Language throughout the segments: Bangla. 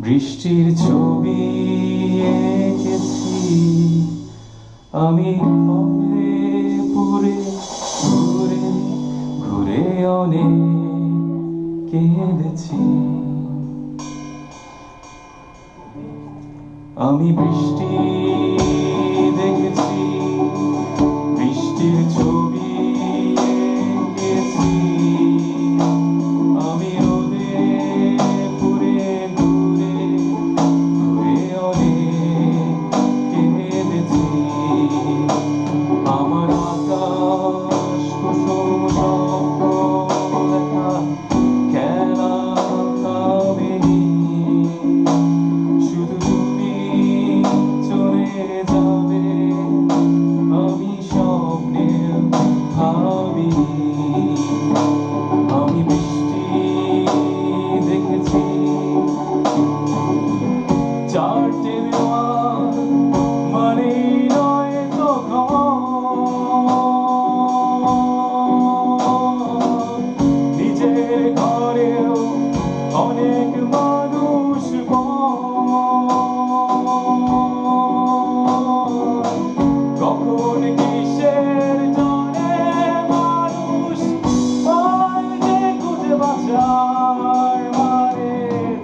বৃষ্টির ছবি এঁকেছি আমি ঘরে পুরে ঘুরে ঘুরে অনেক কেঁদেছি। আমি বৃষ্টি দেখেছি, বৃষ্টির ছবি এঁকেছি আমি রোদে পুরে ঘুরে ঘুরে অনেক কেঁদেছি। আমার আকাশ কুসুম স্বপ্ন লেখা খেলা থামেনি, শুধু তুমি চলে যাবে আমি স্বপ্নে ভাবিনি। আমি বৃষ্টি দেখেছি, চারটে দেওয়াল মানেই নয় তো নিজের ঘরেও অনেক মানুষ কখন কিসের জন্যে মানুষ পায় যে খুঁজে বাঁচার মানে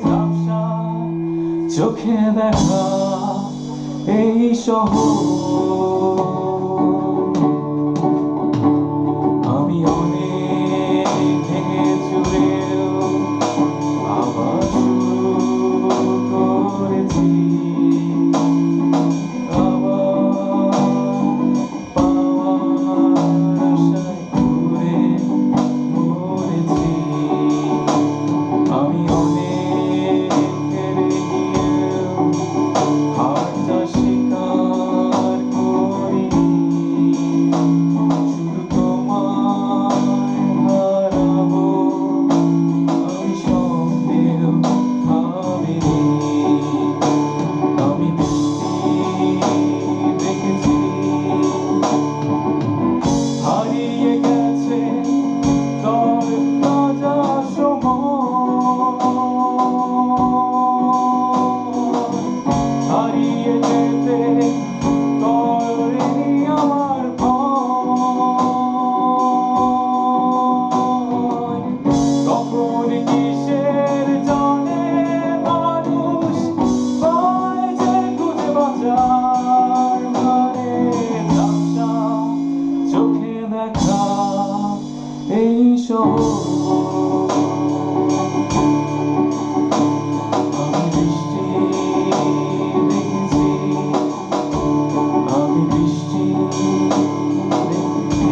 ঝাপসা চোখে দেখা এই শহর। আমি অনেক ভেঙে চুরেও আবার শুরু করেছি, আবার পাওয়ার আশায় ঘুরে মরেছি। আমি অনেক হেরে গিয়েও হারটা স্বীকার করিনি, শুধু তোমায় হারাবো আমি স্বপ্নেও ভাবিনি। আমি বৃষ্টি দেখেছি, হারিয়ে গেছে তর তাজা সময়, হারিয়ে যেতে করেনি আমার ভয়। কখন কিসের জন্যে মানুষ পায় যে খুঁজে বাঁচার মানে ঝাপসা চোখে দেখা এই শহর। আমি বৃষ্টি দেখেছি, আমি বৃষ্টি দেখেছি।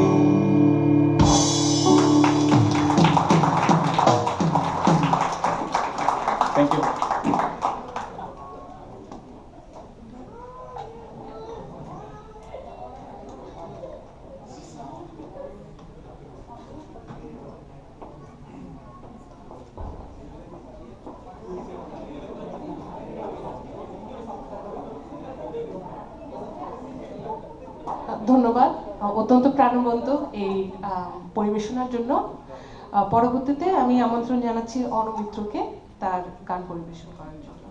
Thank you. ধন্যবাদ অত্যন্ত প্রাণবন্ত এই পরিবেশনার জন্য। পরবর্তীতে আমি আমন্ত্রণ জানাচ্ছি অনু মিত্রকে তার গান পরিবেশন করার জন্য।